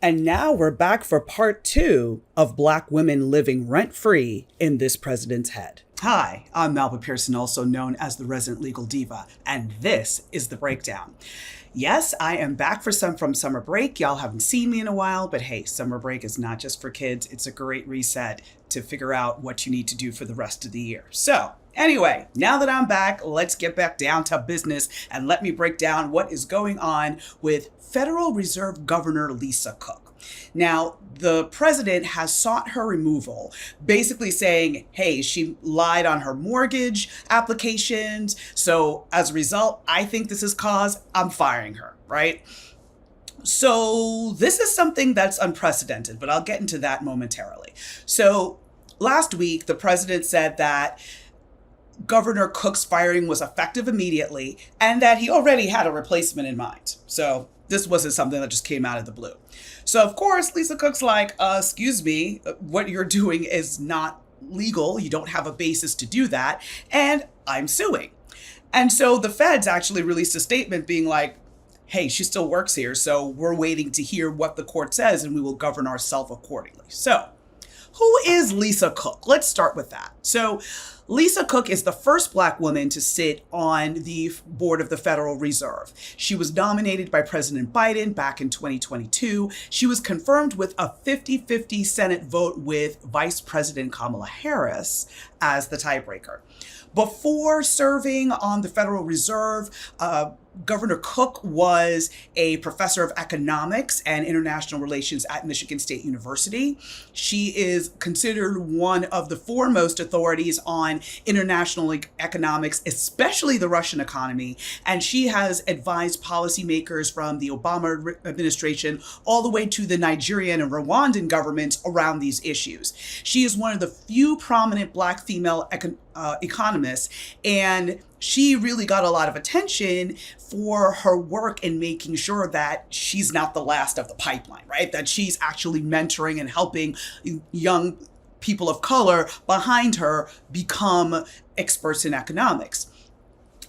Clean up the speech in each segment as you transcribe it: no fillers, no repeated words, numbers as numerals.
And now we're back for part 2 of Black women living rent-free in this president's head. Hi, I'm Melba Pearson, also known as the Resident Legal Diva, and this is The Breakdown. Yes, I am back from summer break. Y'all haven't seen me in a while, but hey, summer break is not just for kids. It's a great reset to figure out what you need to do for the rest of the year. So, anyway, now that I'm back, let's get back down to business and let me break down what is going on with Federal Reserve Governor Lisa Cook. Now, the president has sought her removal, basically saying, hey, she lied on her mortgage applications. So as a result, I think this is cause I'm firing her, right? So this is something that's unprecedented, but I'll get into that momentarily. So last week, the president said that Governor Cook's firing was effective immediately and that he already had a replacement in mind. So this wasn't something that just came out of the blue. So, of course, Lisa Cook's like, excuse me, what you're doing is not legal. You don't have a basis to do that. And I'm suing. And so the feds actually released a statement being like, hey, she still works here. So we're waiting to hear what the court says and we will govern ourselves accordingly. So who is Lisa Cook? Let's start with that. So Lisa Cook is the first Black woman to sit on the board of the Federal Reserve. She was nominated by President Biden back in 2022. She was confirmed with a 50-50 Senate vote with Vice President Kamala Harris as the tiebreaker. Before serving on the Federal Reserve, Governor Cook was a professor of economics and international relations at Michigan State University. She is considered one of the foremost authorities on international economics, especially the Russian economy. And she has advised policymakers from the Obama administration all the way to the Nigerian and Rwandan governments around these issues. She is one of the few prominent Black female economists, and she really got a lot of attention for her work in making sure that she's not the last of the pipeline, right? That she's actually mentoring and helping young people of color behind her become experts in economics.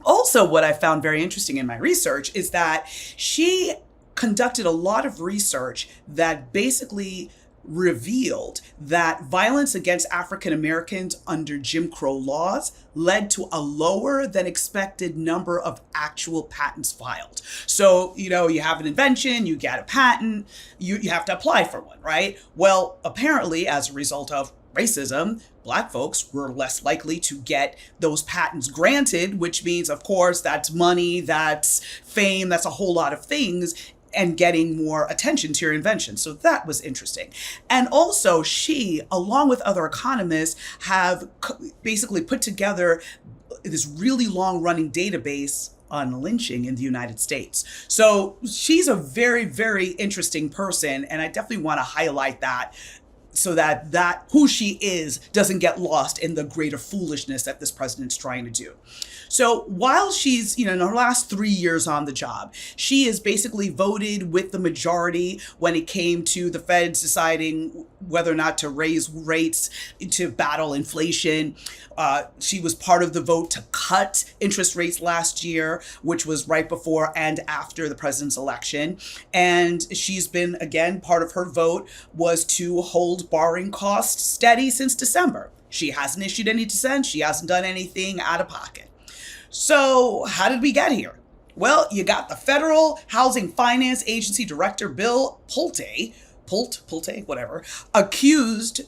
Also, what I found very interesting in my research is that she conducted a lot of research that basically revealed that violence against African Americans under Jim Crow laws led to a lower than expected number of actual patents filed. So, you have an invention, you get a patent, you have to apply for one, right? Well, apparently, as a result of racism, Black folks were less likely to get those patents granted, which means, of course, that's money, that's fame, that's a whole lot of things, and getting more attention to your invention. So that was interesting. And also she, along with other economists, have basically put together this really long running database on lynching in the United States. So she's a very, very interesting person. And I definitely want to highlight that so that who she is doesn't get lost in the greater foolishness that this president's trying to do. So while she's, in her last 3 years on the job, she has basically voted with the majority when it came to the feds deciding whether or not to raise rates to battle inflation. She was part of the vote to cut interest rates last year, which was right before and after the president's election. And she's been, again, part of her vote was to hold borrowing costs steady since December. She hasn't issued any dissent. She hasn't done anything out of pocket. So how did we get here? Well, you got the Federal Housing Finance Agency Director Bill Pulte, whatever, accused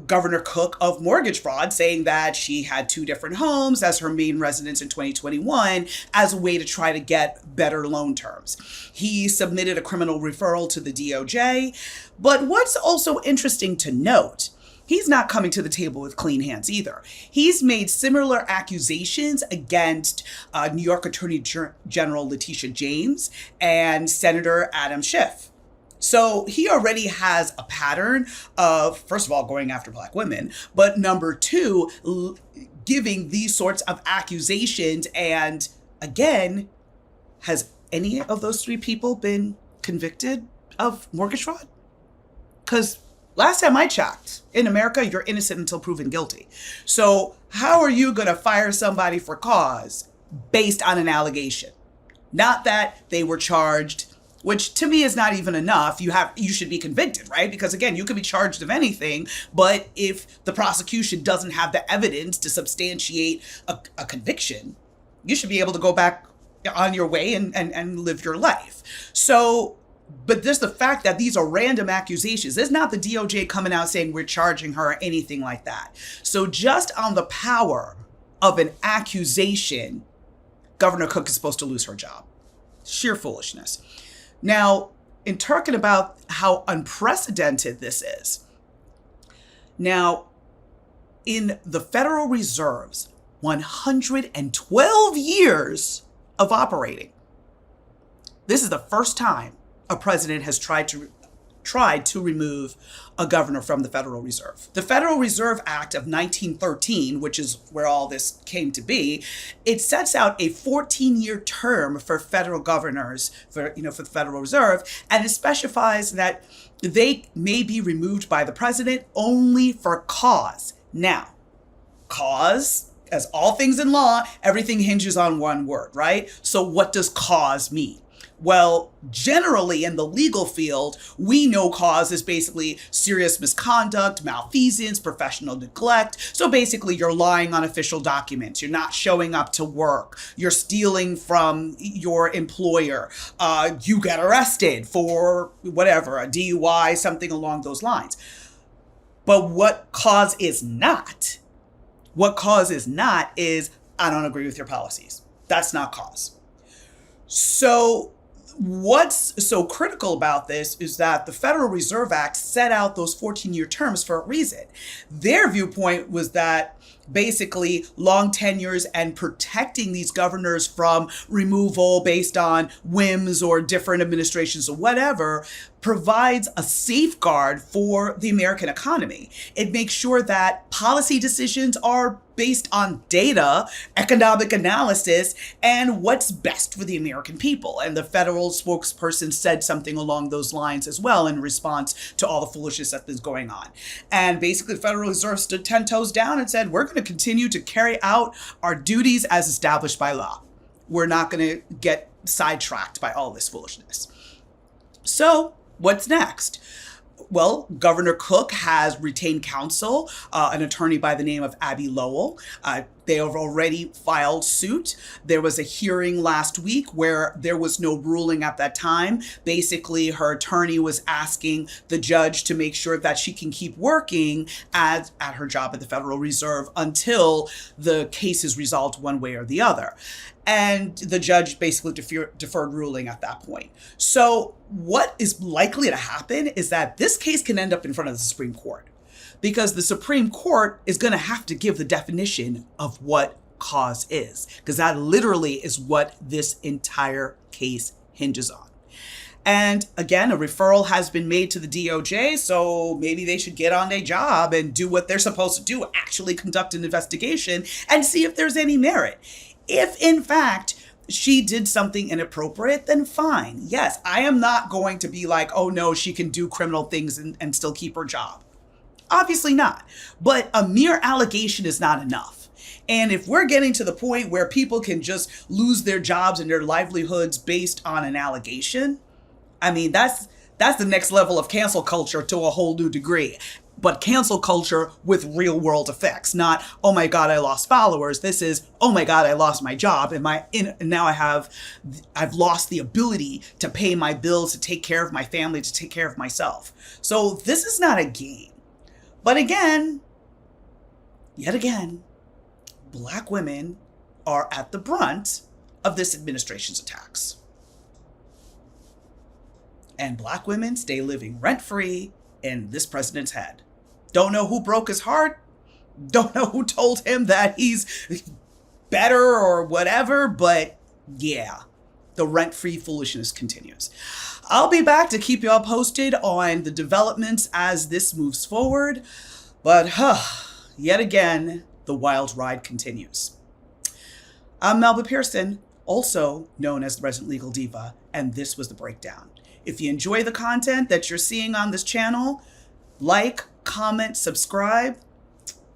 Governor Cook of mortgage fraud, saying that she had 2 different homes as her main residence in 2021 as a way to try to get better loan terms. He submitted a criminal referral to the DOJ. But what's also interesting to note, he's not coming to the table with clean hands either. He's made similar accusations against New York Attorney General Letitia James and Senator Adam Schiff. So he already has a pattern of, first of all, going after Black women, but number 2, giving these sorts of accusations. And again, has any of those 3 people been convicted of mortgage fraud? Because last time I checked, in America, you're innocent until proven guilty. So how are you going to fire somebody for cause based on an allegation? Not that they were charged which to me is not even enough. You should be convicted, right? Because again, you could be charged of anything, but if the prosecution doesn't have the evidence to substantiate a conviction, you should be able to go back on your way and live your life. So, but there's the fact that these are random accusations. It's not the DOJ coming out saying we're charging her or anything like that. So just on the power of an accusation, Governor Cook is supposed to lose her job. Sheer foolishness. Now, in talking about how unprecedented this is, now, in the Federal Reserve's 112 years of operating, this is the first time a president has tried to remove a governor from the Federal Reserve. The Federal Reserve Act of 1913, which is where all this came to be, it sets out a 14-year term for federal governors for the Federal Reserve, and it specifies that they may be removed by the president only for cause. Now, cause, as all things in law, everything hinges on one word, right? So what does cause mean? Well, generally in the legal field, we know cause is basically serious misconduct, malfeasance, professional neglect. So basically you're lying on official documents. You're not showing up to work. You're stealing from your employer. You get arrested for whatever, a DUI, something along those lines. But what cause is not is I don't agree with your policies. That's not cause. So what's so critical about this is that the Federal Reserve Act set out those 14-year terms for a reason. Their viewpoint was that basically long tenures and protecting these governors from removal based on whims or different administrations or whatever provides a safeguard for the American economy. It makes sure that policy decisions are based on data, economic analysis, and what's best for the American people. And the federal spokesperson said something along those lines as well in response to all the foolishness that's been going on. And basically the Federal Reserve stood 10 toes down and said, we're going to continue to carry out our duties as established by law. We're not going to get sidetracked by all this foolishness. So what's next? Well, Governor Cook has retained counsel, an attorney by the name of Abby Lowell. They have already filed suit. There was a hearing last week where there was no ruling at that time. Basically, her attorney was asking the judge to make sure that she can keep working at her job at the Federal Reserve until the case is resolved one way or the other. And the judge basically deferred ruling at that point. So what is likely to happen is that this case can end up in front of the Supreme Court, because the Supreme Court is going to have to give the definition of what cause is, because that literally is what this entire case hinges on. And again, a referral has been made to the DOJ, so maybe they should get on their job and do what they're supposed to do, actually conduct an investigation and see if there's any merit. If in fact she did something inappropriate, then fine. Yes, I am not going to be like, oh no, she can do criminal things and still keep her job. Obviously not. But a mere allegation is not enough. And if we're getting to the point where people can just lose their jobs and their livelihoods based on an allegation, I mean, that's the next level of cancel culture to a whole new degree. But cancel culture with real world effects, not, oh my God, I lost followers. This is, oh my God, I lost my job. And now I've lost the ability to pay my bills, to take care of my family, to take care of myself. So this is not a game. But again, yet again, Black women are at the brunt of this administration's attacks. And Black women stay living rent-free in this president's head. Don't know who broke his heart. Don't know who told him that he's better or whatever. But yeah, the rent-free foolishness continues. I'll be back to keep y'all posted on the developments as this moves forward. But yet again, the wild ride continues. I'm Melba Pearson, also known as the Resident Legal Diva, and this was The Breakdown. If you enjoy the content that you're seeing on this channel, like, comment, subscribe,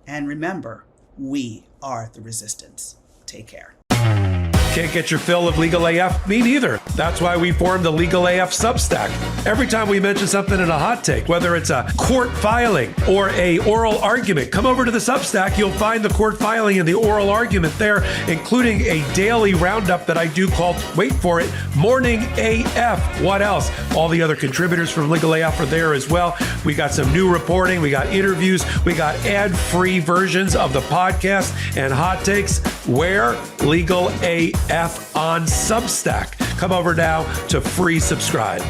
and remember, we are the resistance. Take care. Can't get your fill of Legal AF? Me neither. That's why we formed the Legal AF Substack. Every time we mention something in a hot take, whether it's a court filing or a oral argument, come over to the Substack. You'll find the court filing and the oral argument there, including a daily roundup that I do called, wait for it, Morning AF. What else? All the other contributors from Legal AF are there as well. We got some new reporting. We got interviews. We got ad-free versions of the podcast and hot takes. Where? Legal AF on Substack. Come over now to free subscribe.